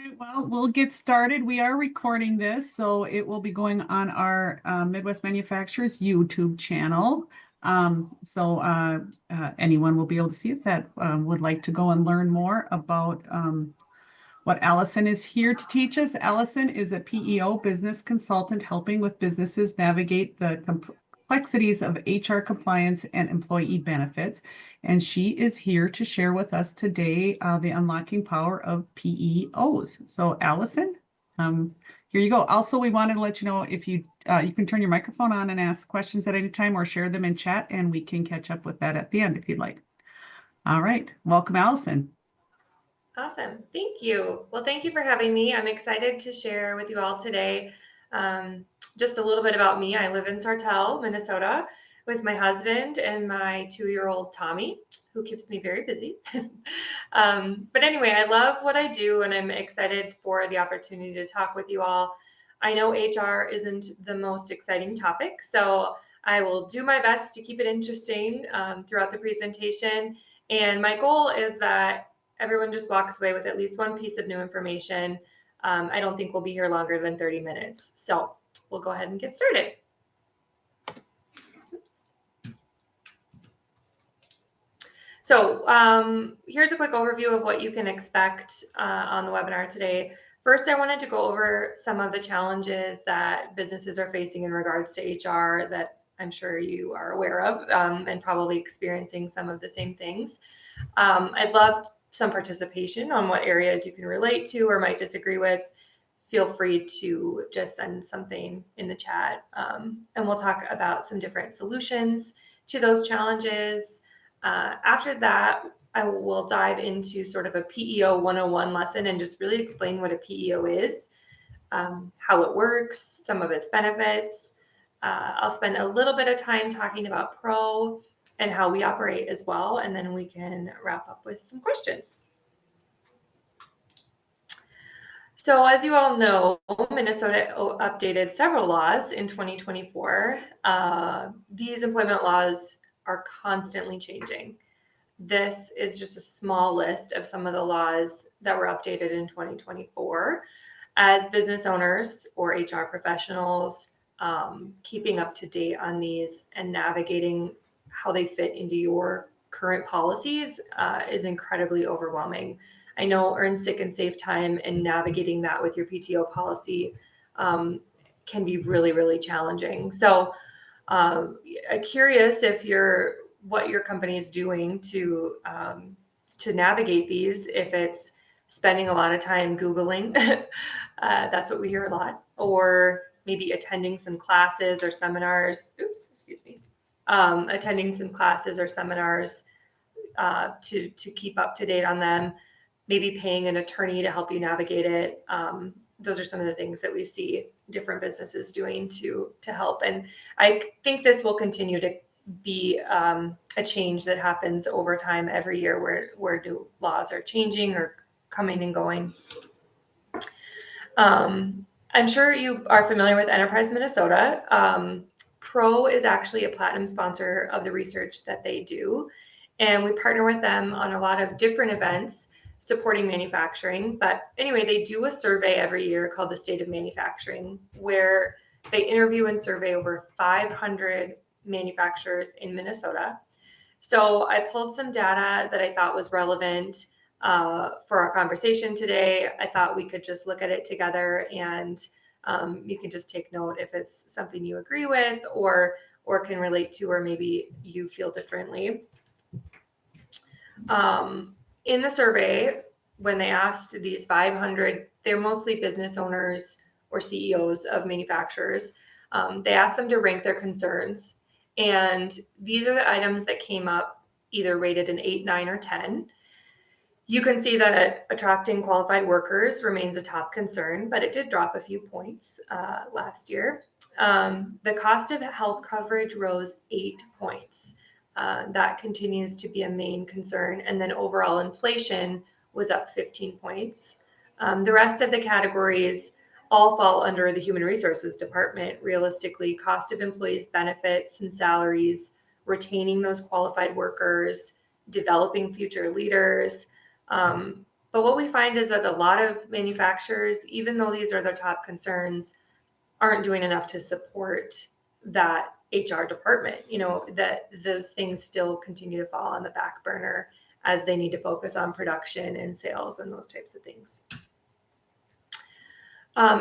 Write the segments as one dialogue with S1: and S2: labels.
S1: right, well, we'll get started. We are recording this, so it will be going on our Midwest Manufacturers YouTube channel. Anyone will be able to see it that would like to go and learn more about what Allison is here to teach us. Allison is a PEO business consultant helping with businesses navigate the complexities of HR compliance and employee benefits. And she is here to share with us today the unlocking power of PEOs. So Allison, here you go. Also, we wanted to let you know if you can turn your microphone on and ask questions at any time or share them in chat, and we can catch up with that at the end if you'd like. All right, welcome, Allison.
S2: Awesome. Thank you. Well, thank you for having me. I'm excited to share with you all today just a little bit about me. I live in Sartell, Minnesota, with my husband and my 2-year-old Tommy, who keeps me very busy. But anyway, I love what I do, and I'm excited for the opportunity to talk with you all. I know HR isn't the most exciting topic, so I will do my best to keep it interesting throughout the presentation. And my goal is that everyone just walks away with at least one piece of new information. I don't think we'll be here longer than 30 minutes. So we'll go ahead and get started. So here's a quick overview of what you can expect on the webinar today. First, I wanted to go over some of the challenges that businesses are facing in regards to HR that I'm sure you are aware of and probably experiencing some of the same things. I'd love some participation on what areas you can relate to or might disagree with. Feel free to just send something in the chat, and we'll talk about some different solutions to those challenges. After that, I will dive into sort of a PEO 101 lesson and just really explain what a PEO is, how it works, some of its benefits. I'll spend a little bit of time talking about Pro and how we operate as well, and then we can wrap up with some questions. So as you all know, Minnesota updated several laws in 2024. These employment laws are constantly changing. This is just a small list of some of the laws that were updated in 2024. As business owners or HR professionals, keeping up to date on these and navigating how they fit into your current policies is incredibly overwhelming. I know earn sick and save time and navigating that with your PTO policy can be really, really challenging. So curious if what your company is doing to navigate these, if it's spending a lot of time Googling, that's what we hear a lot, or maybe attending some classes or seminars, attending some classes or seminars to keep up to date on them, maybe paying an attorney to help you navigate it. Those are some of the things that we see different businesses doing to help. And I think this will continue to be a change that happens over time every year where new laws are changing or coming and going. I'm sure you are familiar with Enterprise Minnesota. Pro is actually a platinum sponsor of the research that they do. And we partner with them on a lot of different events supporting manufacturing. But anyway, they do a survey every year called the State of Manufacturing, where they interview and survey over 500 manufacturers in Minnesota. So I pulled some data that I thought was relevant for our conversation today. I thought we could just look at it together, and you can just take note if it's something you agree with or can relate to, or maybe you feel differently. In the survey, when they asked these 500, they're mostly business owners or CEOs of manufacturers. They asked them to rank their concerns. And these are the items that came up either rated an 8, 9, or 10. You can see that attracting qualified workers remains a top concern, but it did drop a few points last year. The cost of health coverage rose 8 points. That continues to be a main concern. And then overall inflation was up 15 points. The rest of the categories all fall under the Human Resources Department. Realistically, cost of employees' benefits and salaries, retaining those qualified workers, developing future leaders. But what we find is that a lot of manufacturers, even though these are their top concerns, aren't doing enough to support that HR department. That those things still continue to fall on the back burner as they need to focus on production and sales and those types of things.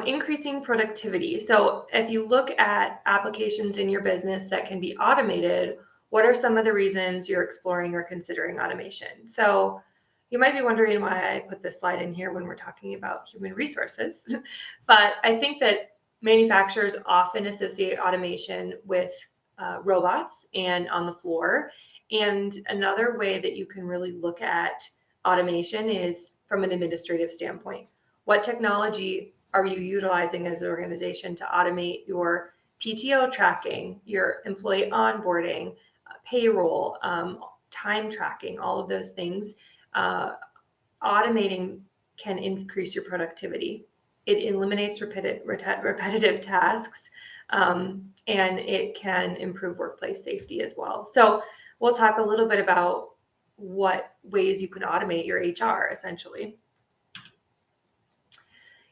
S2: Increasing productivity. So if you look at applications in your business that can be automated, what are some of the reasons you're exploring or considering automation? So you might be wondering why I put this slide in here when we're talking about human resources. But I think that manufacturers often associate automation with robots and on the floor. And another way that you can really look at automation is from an administrative standpoint. What technology are you utilizing as an organization to automate your PTO tracking, your employee onboarding, payroll, time tracking, all of those things? Automating can increase your productivity. It eliminates repetitive tasks, and it can improve workplace safety as well. So we'll talk a little bit about what ways you can automate your HR, essentially.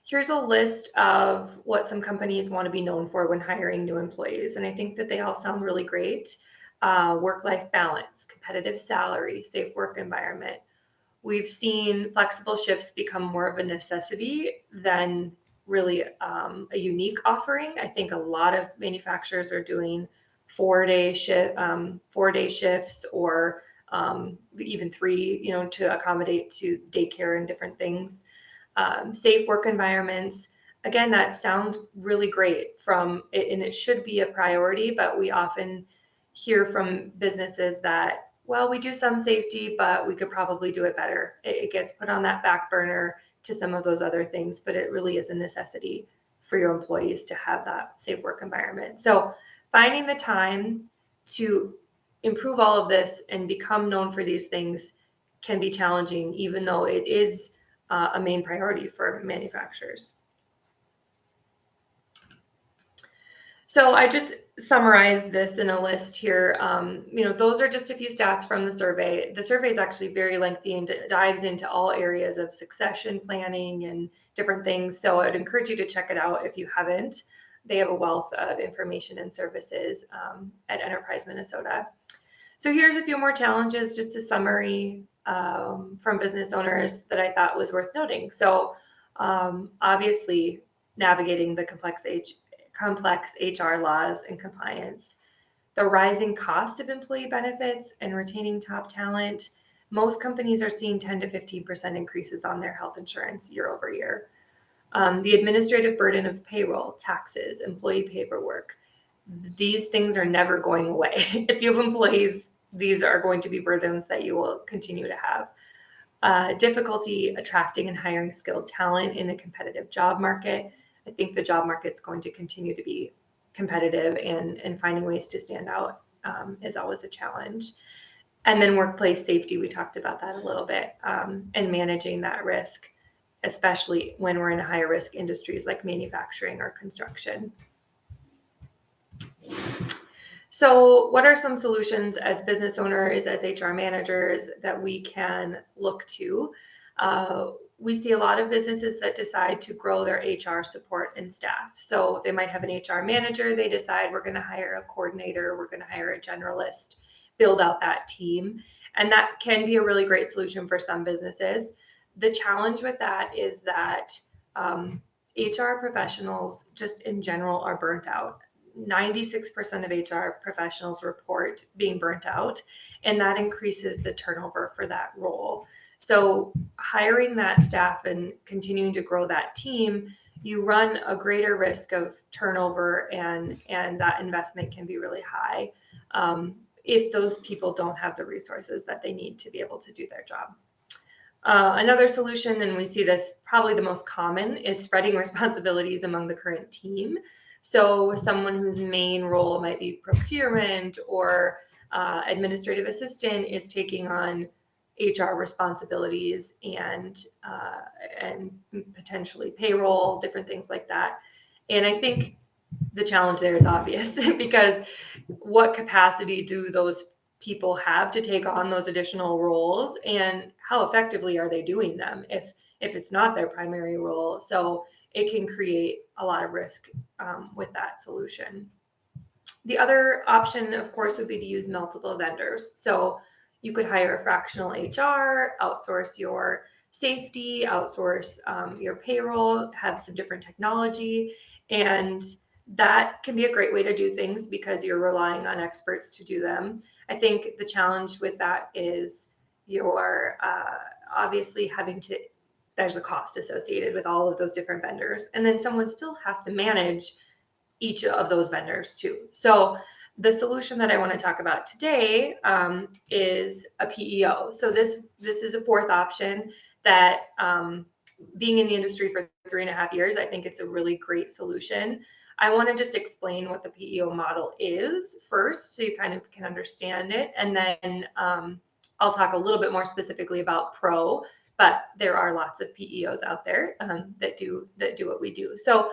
S2: Here's a list of what some companies want to be known for when hiring new employees, and I think that they all sound really great. Work-life balance, competitive salary, safe work environment. We've seen flexible shifts become more of a necessity than really a unique offering. I think a lot of manufacturers are doing 4-day shifts, or even 3, to accommodate to daycare and different things. Safe work environments. Again, that sounds really great and it should be a priority, but we often hear from businesses that, well, we do some safety, but we could probably do it better. It gets put on that back burner to some of those other things, but it really is a necessity for your employees to have that safe work environment. So finding the time to improve all of this and become known for these things can be challenging, even though it is a main priority for manufacturers. So I just summarized this in a list here. Those are just a few stats from the survey. The survey is actually very lengthy and dives into all areas of succession planning and different things. So I'd encourage you to check it out if you haven't. They have a wealth of information and services at Enterprise Minnesota. So here's a few more challenges, just a summary from business owners that I thought was worth noting. So obviously navigating the complex HR laws and compliance, the rising cost of employee benefits and retaining top talent. Most companies are seeing 10 to 15% increases on their health insurance year over year. The administrative burden of payroll, taxes, employee paperwork. These things are never going away. If you have employees, these are going to be burdens that you will continue to have. Difficulty attracting and hiring skilled talent in a competitive job market. I think the job market's going to continue to be competitive, and finding ways to stand out is always a challenge. And then workplace safety, we talked about that a little bit, and managing that risk, especially when we're in higher risk industries like manufacturing or construction. So what are some solutions as business owners, as HR managers, that we can look to? We see a lot of businesses that decide to grow their HR support and staff. So they might have an HR manager, they decide we're going to hire a coordinator, we're going to hire a generalist, build out that team. And that can be a really great solution for some businesses. The challenge with that is that HR professionals just in general are burnt out. 96% of HR professionals report being burnt out, and that increases the turnover for that role. So hiring that staff and continuing to grow that team, you run a greater risk of turnover, and that investment can be really high if those people don't have the resources that they need to be able to do their job. Another solution, and we see this probably the most common, is spreading responsibilities among the current team. So someone whose main role might be procurement or administrative assistant is taking on HR responsibilities and potentially payroll, different things like that. And I think the challenge there is obvious because what capacity do those people have to take on those additional roles, and how effectively are they doing them if it's not their primary role. So it can create a lot of risk with that solution. The other option, of course, would be to use multiple vendors. So you could hire a fractional HR, outsource your safety, outsource your payroll, have some different technology, and that can be a great way to do things because you're relying on experts to do them. I think the challenge with that is you're obviously having to, there's a cost associated with all of those different vendors. And then someone still has to manage each of those vendors too. So the solution that I want to talk about today is a PEO. So this is a fourth option that being in the industry for 3.5 years, I think it's a really great solution. I want to just explain what the PEO model is first, so you kind of can understand it. And then I'll talk a little bit more specifically about Pro, but there are lots of PEOs out there that do what we do. So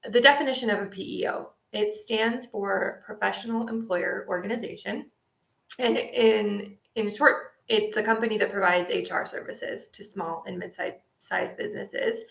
S2: the definition of a PEO, it stands for Professional Employer Organization. And in short, it's a company that provides HR services to small and mid-sized businesses.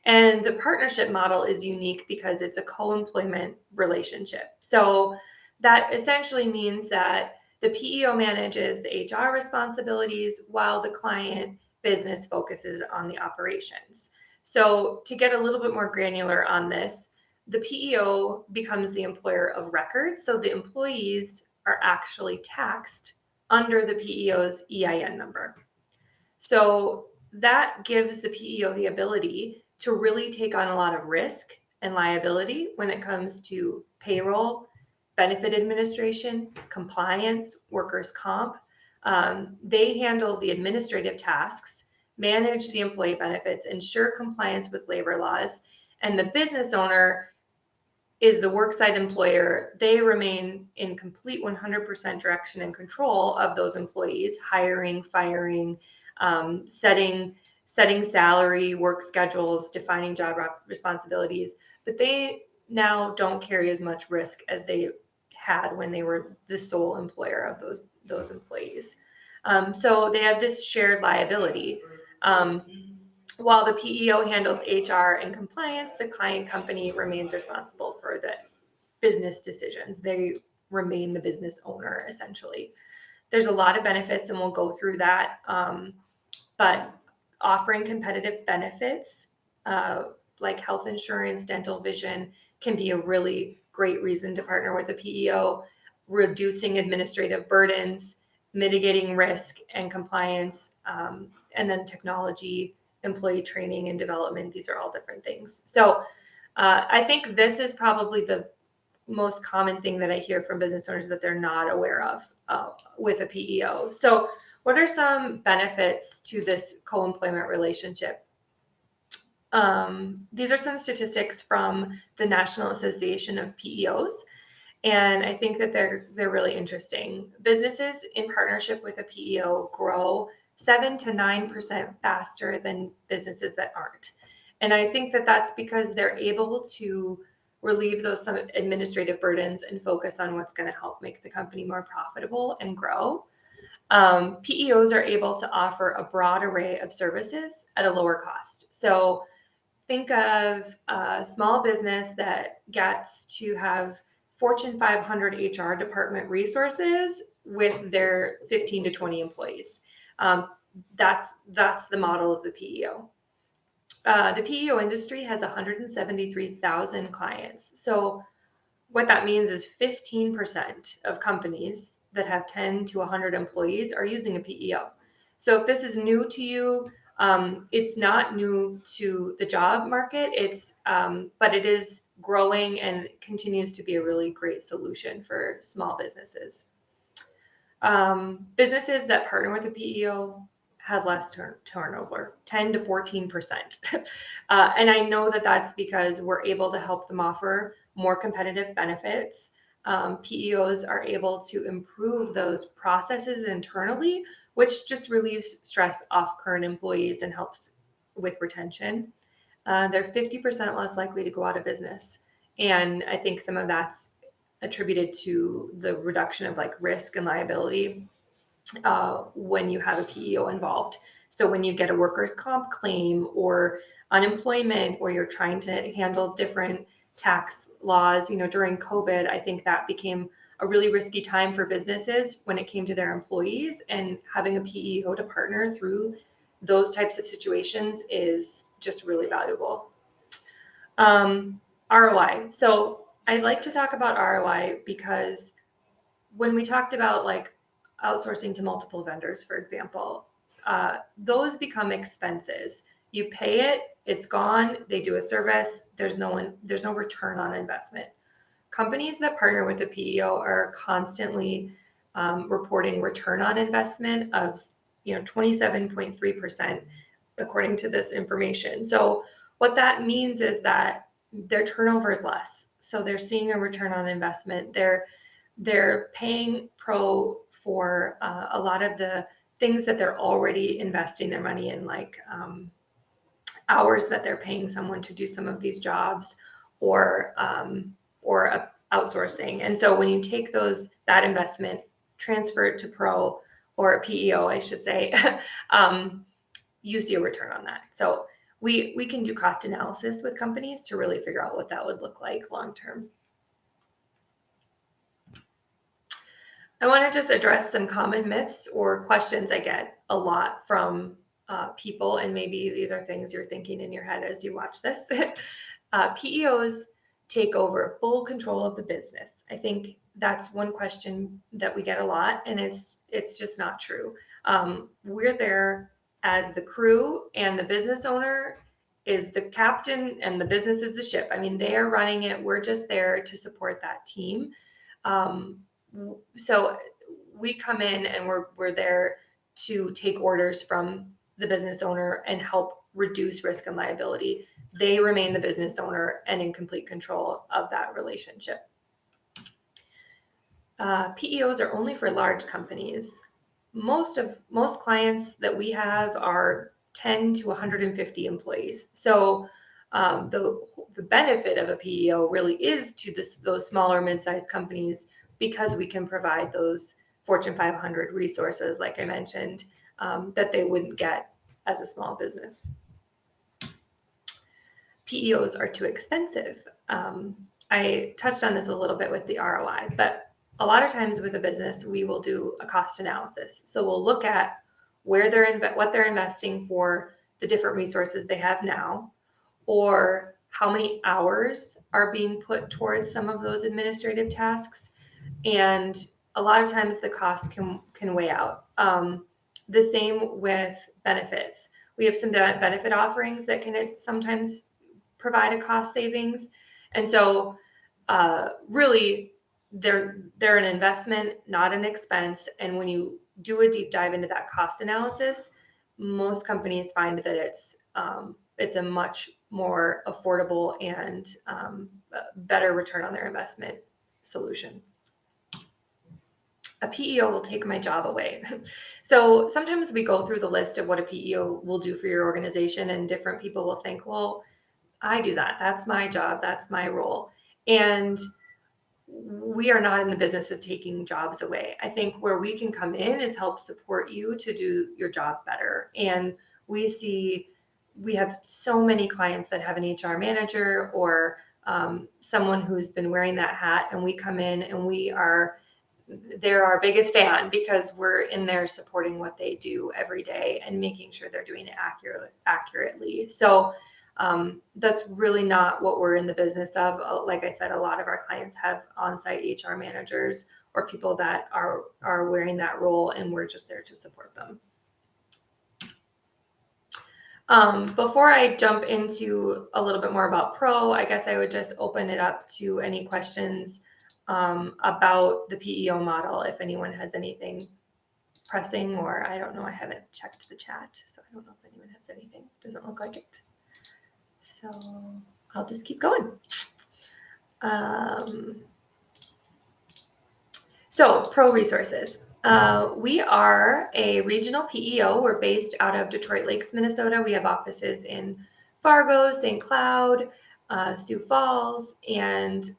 S2: And the partnership model is unique because it's a co-employment relationship. So that essentially means that the PEO manages the HR responsibilities while the client business focuses on the operations. So to get a little bit more granular on this, the PEO becomes the employer of record. So the employees are actually taxed under the PEO's EIN number. So that gives the PEO the ability to really take on a lot of risk and liability when it comes to payroll, benefit administration, compliance, workers' comp. They handle the administrative tasks, manage the employee benefits, ensure compliance with labor laws, and the business owner is the worksite employer. They remain in complete 100% direction and control of those employees, hiring, firing, setting salary, work schedules, defining job responsibilities, but they now don't carry as much risk as they had when they were the sole employer of those employees. So they have this shared liability. While the PEO handles HR and compliance, the client company remains responsible for the business decisions. They remain the business owner, essentially. There's a lot of benefits, and we'll go through that. But offering competitive benefits like health insurance, dental, vision can be a really great reason to partner with a PEO, reducing administrative burdens, mitigating risk and compliance, and then technology, employee training and development. These are all different things. So I think this is probably the most common thing that I hear from business owners that they're not aware of with a PEO. So what are some benefits to this co-employment relationship? These are some statistics from the National Association of PEOs, and I think that they're really interesting. Businesses in partnership with a PEO grow 7 to 9% faster than businesses that aren't. And I think that that's because they're able to relieve those some administrative burdens and focus on what's going to help make the company more profitable and grow. PEOs are able to offer a broad array of services at a lower cost. So think of a small business that gets to have Fortune 500 HR department resources with their 15 to 20 employees. That's the model of the PEO. The PEO industry has 173,000 clients. So what that means is 15% of companies that have 10 to 100 employees are using a PEO. So if this is new to you, it's not new to the job market. But it is growing and continues to be a really great solution for small businesses. Businesses that partner with a PEO have less turnover, 10 to 14%. And I know that that's because we're able to help them offer more competitive benefits. PEOs are able to improve those processes internally, which just relieves stress off current employees and helps with retention. They're 50% less likely to go out of business. And I think some of that's attributed to the reduction of like risk and liability when you have a PEO involved. So when you get a workers' comp claim or unemployment, or you're trying to handle different tax laws, during COVID, I think that became a really risky time for businesses when it came to their employees, and having a PEO to partner through those types of situations is just really valuable. ROI. So I'd like to talk about ROI because when we talked about like outsourcing to multiple vendors, for example, those become expenses. You pay it, it's gone, they do a service, there's no return on investment. Companies that partner with a PEO are constantly reporting return on investment of 27.3% according to this information. So what that means is that their turnover is less. So they're seeing a return on investment. They're paying pro for a lot of the things that they're already investing their money in, like hours that they're paying someone to do some of these jobs, or outsourcing. And so when you take that investment, transfer it to pro, or a PEO, I should say, you see a return on that. So we can do cost analysis with companies to really figure out what that would look like long term. I want to just address some common myths or questions I get a lot from people, and maybe these are things you're thinking in your head as you watch this. PEOs take over full control of the business. I think that's one question that we get a lot, and it's just not true. We're there as the crew, and the business owner is the captain, and the business is the ship. I mean, they are running it. We're just there to support that team. So we come in and we're there to take orders from the business owner and help reduce risk and liability. They remain the business owner and in complete control of that relationship. PEOs are only for large companies. Most clients that we have are 10 to 150 employees. So the benefit of a PEO really is to those smaller mid-sized companies, because we can provide those Fortune 500 resources, like I mentioned, that they wouldn't get as a small business. PEOs are too expensive. I touched on this a little bit with the ROI, but a lot of times with a business, we will do a cost analysis. So we'll look at what they're investing for the different resources they have now, or how many hours are being put towards some of those administrative tasks. And a lot of times the cost can weigh out. The same with benefits. We have some benefit offerings that can sometimes provide a cost savings. And so really they're an investment, not an expense. And when you do a deep dive into that cost analysis, most companies find that it's a much more affordable and better return on their investment solution. A PEO will take my job away. So sometimes we go through the list of what a PEO will do for your organization, and different people will think, well, I do that. That's my job. That's my role. And we are not in the business of taking jobs away. I think where we can come in is help support you to do your job better. And we have so many clients that have an HR manager or someone who's been wearing that hat, and we come in and they're our biggest fan, because we're in there supporting what they do every day and making sure they're doing it accurately. So that's really not what we're in the business of. Like I said, a lot of our clients have on-site HR managers or people that are wearing that role, and we're just there to support them. Before I jump into a little bit more about Pro, I guess I would just open it up to any questions about the PEO model, if anyone has anything pressing, or I don't know, I haven't checked the chat, so I don't know if anyone has anything. Doesn't look like it. So I'll just keep going. So Pro resources. We are a regional PEO. We're based out of Detroit Lakes, Minnesota. We have offices in Fargo, St. Cloud, Sioux Falls, and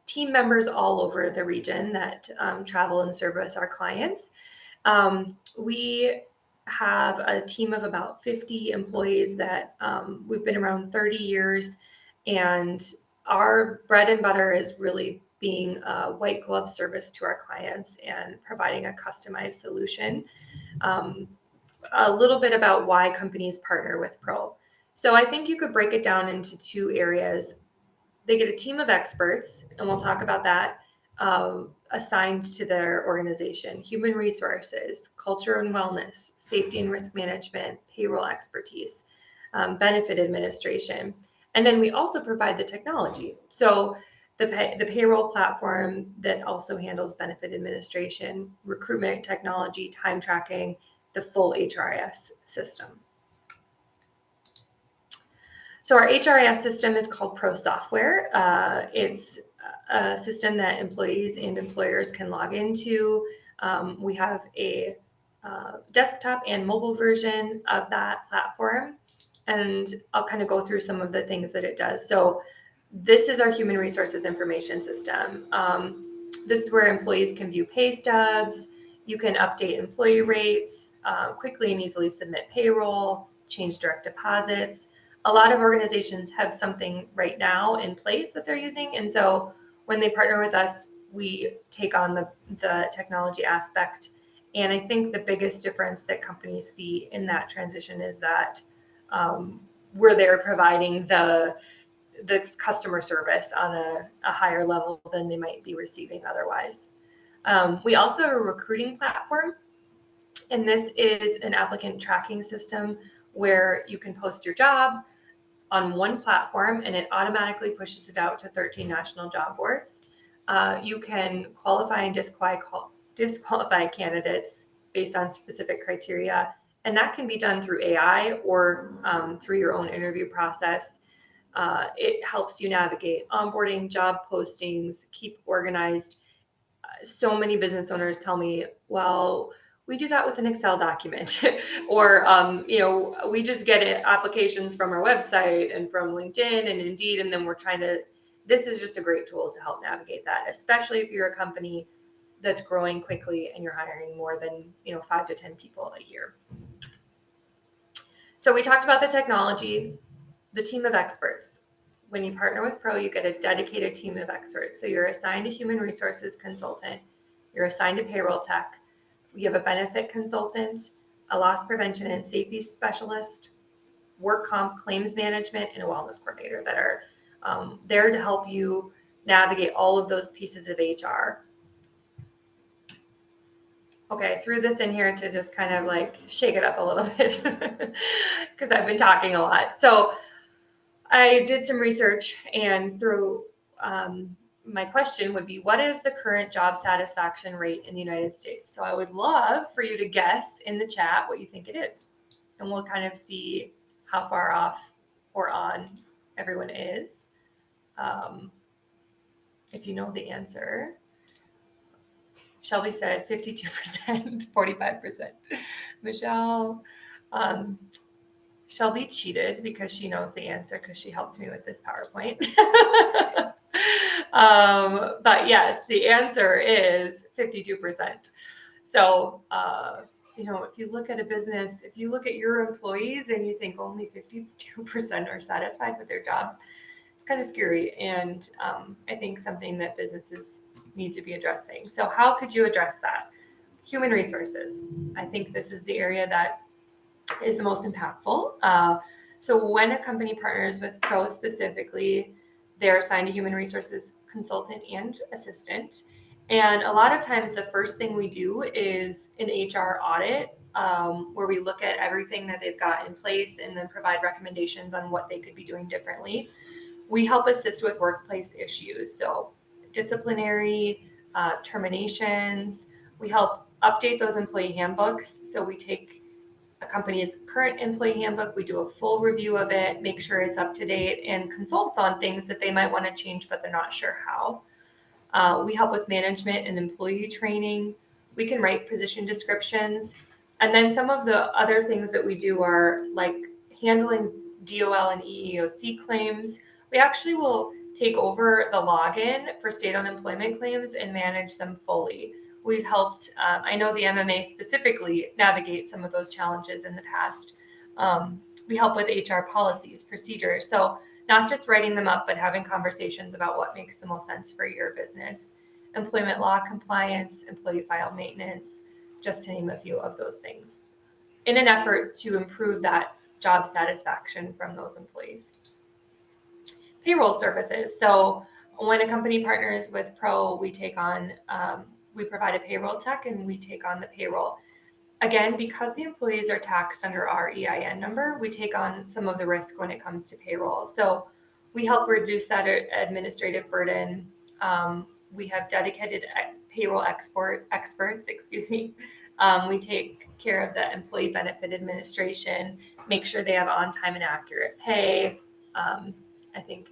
S2: team members all over the region that travel and service our clients. We have a team of about 50 employees that we've been around 30 years, and our bread and butter is really being a white glove service to our clients and providing a customized solution. A little bit about why companies partner with Pro. So I think you could break it down into two areas. They get a team of experts, and we'll talk about that, assigned to their organization: human resources, culture and wellness, safety and risk management, payroll expertise, benefit administration. And then we also provide the technology. So the payroll platform that also handles benefit administration, recruitment technology, time tracking, the full HRIS system. So our HRIS system is called Pro Software. It's a system that employees and employers can log into. We have a desktop and mobile version of that platform, and I'll kind of go through some of the things that it does. So this is our human resources information system. This is where employees can view pay stubs. You can update employee rates, quickly and easily submit payroll, change direct deposits. A lot of organizations have something right now in place that they're using. And so when they partner with us, we take on the technology aspect. And I think the biggest difference that companies see in that transition is that we're there providing the customer service on a higher level than they might be receiving otherwise. We also have a recruiting platform, and this is an applicant tracking system where you can post your job on one platform and it automatically pushes it out to 13 national job boards. You can qualify and disqualify candidates based on specific criteria, and that can be done through AI or through your own interview process. It helps you navigate onboarding, job postings, keep organized. So many business owners tell me, well, we do that with an Excel document, or we just get applications from our website and from LinkedIn and Indeed, and then this is just a great tool to help navigate that, especially if you're a company that's growing quickly and you're hiring more than 5 to 10 people a year. So we talked about the technology, the team of experts. When you partner with Pro, you get a dedicated team of experts. So you're assigned a human resources consultant, you're assigned a payroll tech, you have a benefit consultant, a loss prevention and safety specialist, work comp claims management, and a wellness coordinator that are there to help you navigate all of those pieces of HR. Okay, I threw this in here to just kind of like shake it up a little bit because I've been talking a lot. So I did some research, and through my question would be, what is the current job satisfaction rate in the United States? So I would love for you to guess in the chat what you think it is. And we'll kind of see how far off or on everyone is. If you know the answer. Shelby said 52%, 45%. Michelle, Shelby cheated because she knows the answer because she helped me with this PowerPoint. But yes, the answer is 52%. So, if you look at a business, if you look at your employees and you think only 52% are satisfied with their job, it's kind of scary. And I think something that businesses need to be addressing. So how could you address that? Human resources. I think this is the area that is the most impactful. So when a company partners with Pro specifically, they're assigned a human resources consultant and assistant. And a lot of times the first thing we do is an HR audit, where we look at everything that they've got in place and then provide recommendations on what they could be doing differently. We help assist with workplace issues. So disciplinary, terminations. We help update those employee handbooks. So we take a company's current employee handbook, we do a full review of it, make sure it's up to date, and consult on things that they might want to change, but they're not sure how. We help with management and employee training. We can write position descriptions. And then some of the other things that we do are like handling DOL and EEOC claims. We actually will take over the login for state unemployment claims and manage them fully. We've helped, I know the MMA specifically navigate some of those challenges in the past. We help with HR policies, procedures. So not just writing them up, but having conversations about what makes the most sense for your business. Employment law compliance, employee file maintenance, just to name a few of those things, in an effort to improve that job satisfaction from those employees. Payroll services. So when a company partners with Pro, we take on, we provide a payroll tech and we take on the payroll. Again, because the employees are taxed under our EIN number, we take on some of the risk when it comes to payroll. So we help reduce that administrative burden. We have dedicated payroll experts, we take care of the employee benefit administration, make sure they have on-time and accurate pay. I think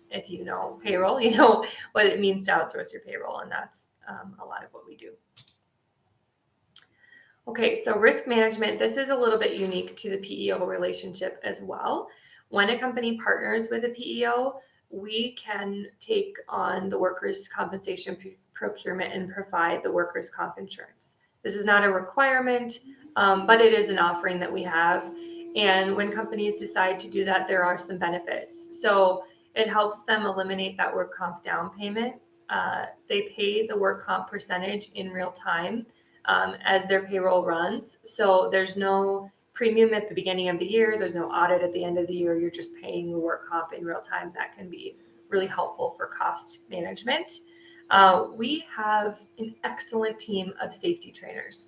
S2: if you know payroll, you know what it means to outsource your payroll, and that's a lot of what we do. Okay, so risk management, this is a little bit unique to the PEO relationship as well. When a company partners with a PEO, we can take on the workers' compensation procurement and provide the workers' comp insurance. This is not a requirement, but it is an offering that we have. And when companies decide to do that, there are some benefits. So it helps them eliminate that work comp down payment. They pay the work comp percentage in real time as their payroll runs. So there's no premium at the beginning of the year. There's no audit at the end of the year. You're just paying the work comp in real time. That can be really helpful for cost management. We have an excellent team of safety trainers.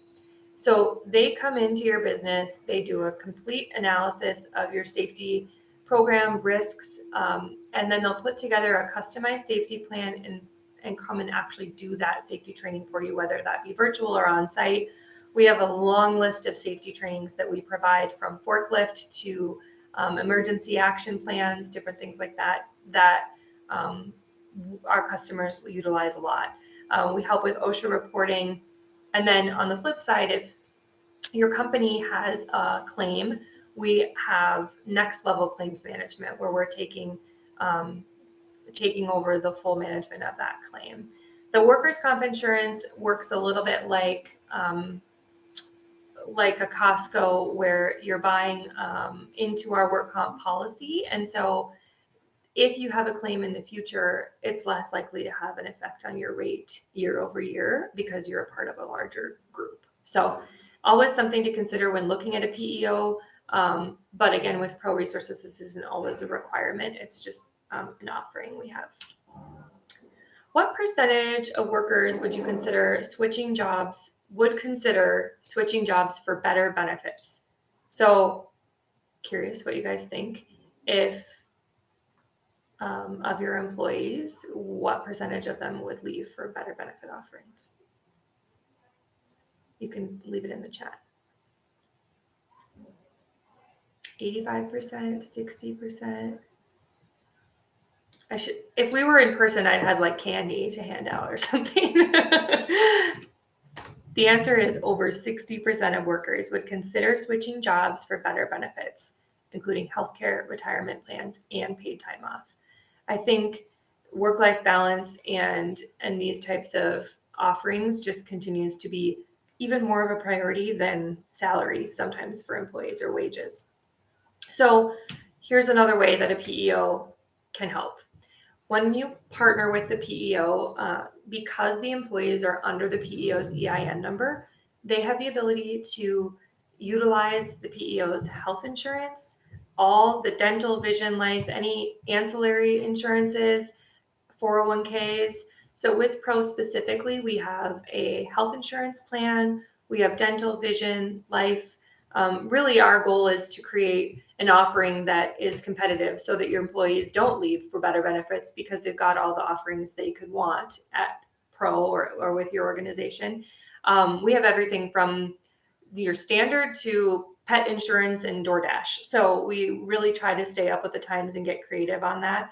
S2: So they come into your business, they do a complete analysis of your safety program, risks, and then they'll put together a customized safety plan and come and actually do that safety training for you, whether that be virtual or on site. We have a long list of safety trainings that we provide, from forklift to emergency action plans, different things like that, our customers will utilize a lot. We help with OSHA reporting. And then on the flip side, if your company has a claim, we have next level claims management, where we're taking over the full management of that claim. The workers' comp insurance works a little bit like a Costco, where you're buying into our work comp policy. And so if you have a claim in the future, it's less likely to have an effect on your rate year over year because you're a part of a larger group. So always something to consider when looking at a PEO. But again, with Pro Resources, this isn't always a requirement. It's just an offering we have. What percentage of workers would consider switching jobs for better benefits? So curious what you guys think. If of your employees, what percentage of them would leave for better benefit offerings? You can leave it in the chat. 85%, 60%. If we were in person, I'd have like candy to hand out or something. The answer is over 60% of workers would consider switching jobs for better benefits, including healthcare, retirement plans, and paid time off. I think work-life balance and these types of offerings just continues to be even more of a priority than salary sometimes for employees, or wages. So here's another way that a PEO can help. When you partner with the PEO, because the employees are under the PEO's EIN number, they have the ability to utilize the PEO's health insurance, all the dental, vision, life, any ancillary insurances, 401ks. So with Pro specifically, we have a health insurance plan, we have dental, vision, life. Really our goal is to create an offering that is competitive so that your employees don't leave for better benefits because they've got all the offerings they could want at Pro or with your organization. We have everything from your standard to pet insurance and DoorDash. So we really try to stay up with the times and get creative on that.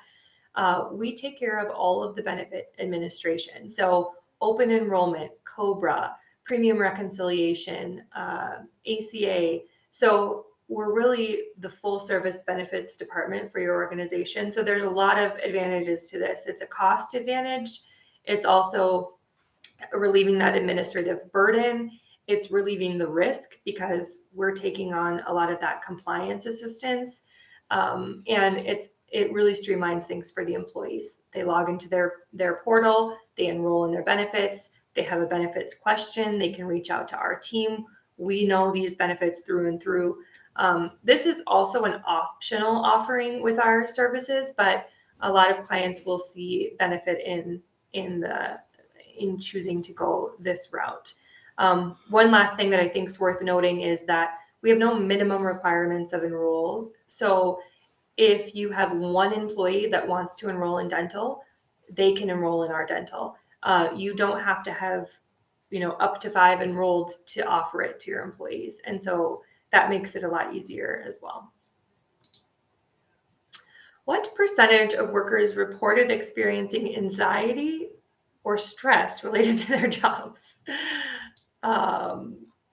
S2: We take care of all of the benefit administration. So open enrollment, COBRA, premium reconciliation, ACA. So we're really the full service benefits department for your organization. So there's a lot of advantages to this. It's a cost advantage. It's also relieving that administrative burden. It's relieving the risk because we're taking on a lot of that compliance assistance. And it really streamlines things for the employees. They log into their portal, they enroll in their benefits, they have a benefits question, they can reach out to our team. We know these benefits through and through. This is also an optional offering with our services, but a lot of clients will see benefit in choosing to go this route. One last thing that I think is worth noting is that we have no minimum requirements of enroll. So if you have one employee that wants to enroll in dental, they can enroll in our dental. You don't have to have, up to 5 enrolled to offer it to your employees. And so that makes it a lot easier as well. What percentage of workers reported experiencing anxiety or stress related to their jobs?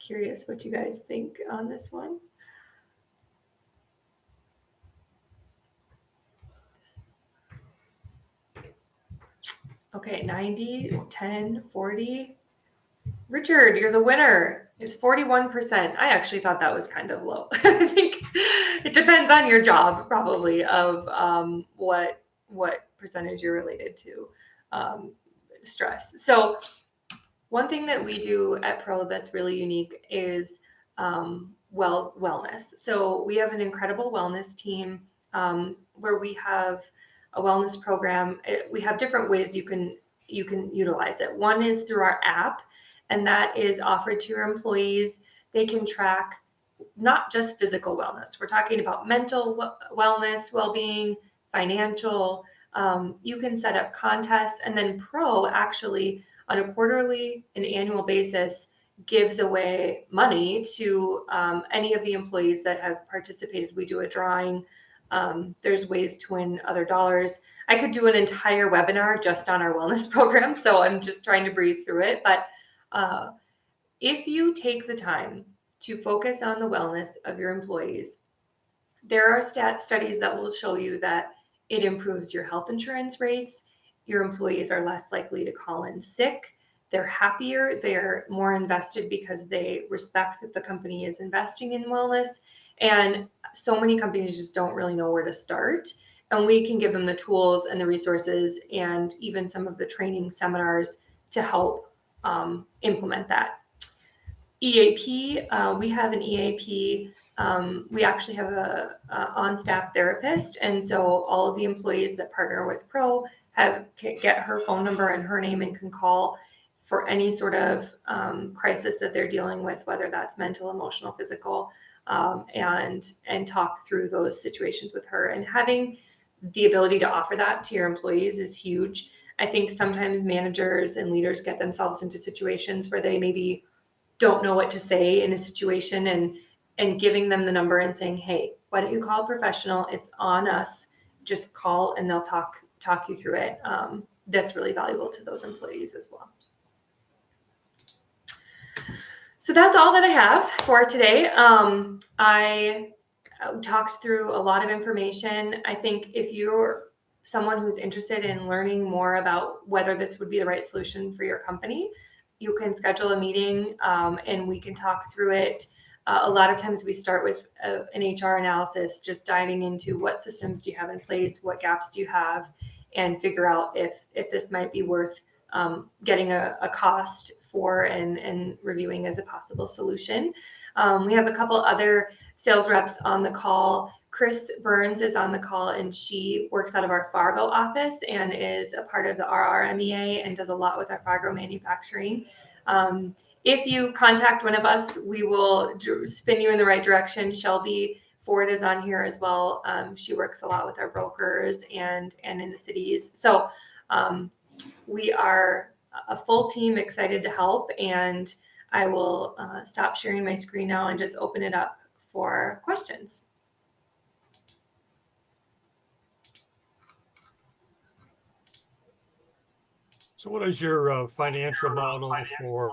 S2: Curious what you guys think on this one. Okay, 90, 10, 40. Richard, you're the winner. It's 41%. I actually thought that was kind of low. I think it depends on your job, probably, of what percentage you're related to stress. So one thing that we do at Pro that's really unique is wellness. So we have an incredible wellness team where we have a wellness program. We have different ways you can utilize it. One is through our app, and that is offered to your employees. They can track not just physical wellness. We're talking about mental wellness, well-being, financial. You can set up contests, and then Pro actually on a quarterly and annual basis gives away money to any of the employees that have participated. We do a drawing. There's ways to win other dollars. I could do an entire webinar just on our wellness program, so I'm just trying to breeze through it. But if you take the time to focus on the wellness of your employees, there are studies that will show you that it improves your health insurance rates. Your employees are less likely to call in sick. They're happier. They're more invested because they respect that the company is investing in wellness. And so many companies just don't really know where to start. And we can give them the tools and the resources and even some of the training seminars to help implement that. EAP, we have an EAP. We actually have a on-staff therapist, and so all of the employees that partner with Pro get her phone number and her name and can call for any sort of crisis that they're dealing with, whether that's mental, emotional, physical, and talk through those situations with her. And having the ability to offer that to your employees is huge. I think sometimes managers and leaders get themselves into situations where they maybe don't know what to say in a situation, and giving them the number and saying, hey, why don't you call a professional? It's on us. Just call and they'll talk you through it. That's really valuable to those employees as well. So that's all that I have for today. I talked through a lot of information. I think if you're someone who's interested in learning more about whether this would be the right solution for your company, you can schedule a meeting and we can talk through it. A lot of times we start with an HR analysis, just diving into what systems do you have in place, what gaps do you have, and figure out if this might be worth getting a cost for and reviewing as a possible solution. We have a couple other sales reps on the call. Chris Burns is on the call, and she works out of our Fargo office and is a part of the RRMEA and does a lot with our Fargo manufacturing. If you contact one of us, we will spin you in the right direction. Shelby Ford is on here as well. She works a lot with our brokers and in the cities. So we are a full team, excited to help, and I will stop sharing my screen now and just open it up for questions.
S3: So what is your financial model for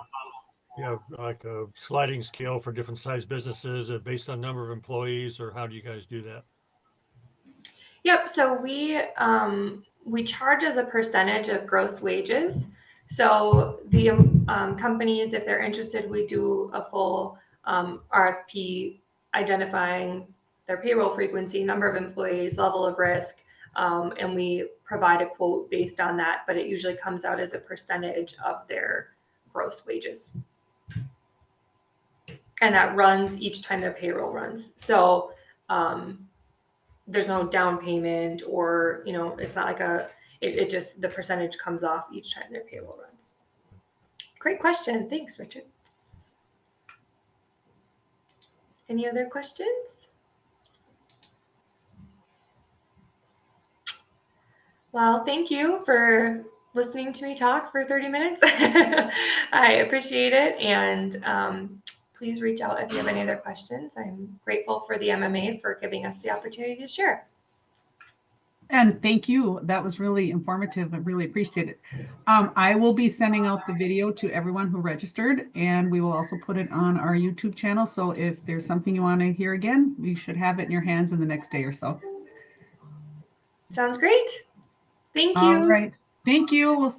S3: have like a sliding scale for different size businesses based on number of employees, or how do you guys do that?
S2: Yep. So we charge as a percentage of gross wages. So the companies, if they're interested, we do a full RFP identifying their payroll frequency, number of employees, level of risk, and we provide a quote based on that. But it usually comes out as a percentage of their gross wages, and that runs each time their payroll runs. So there's no down payment, or it's not like it just, the percentage comes off each time their payroll runs. Great question. Thanks, Richard. Any other questions? Well, thank you for listening to me talk for 30 minutes. I appreciate it. And please reach out if you have any other questions. I'm grateful for the MMA for giving us the opportunity to share.
S1: And thank you. That was really informative. I really appreciate it. I will be sending out the video to everyone who registered, and we will also put it on our YouTube channel. So if there's something you want to hear again, you should have it in your hands in the next day or so.
S2: Sounds great. Thank you.
S1: All right. Thank you.
S2: We'll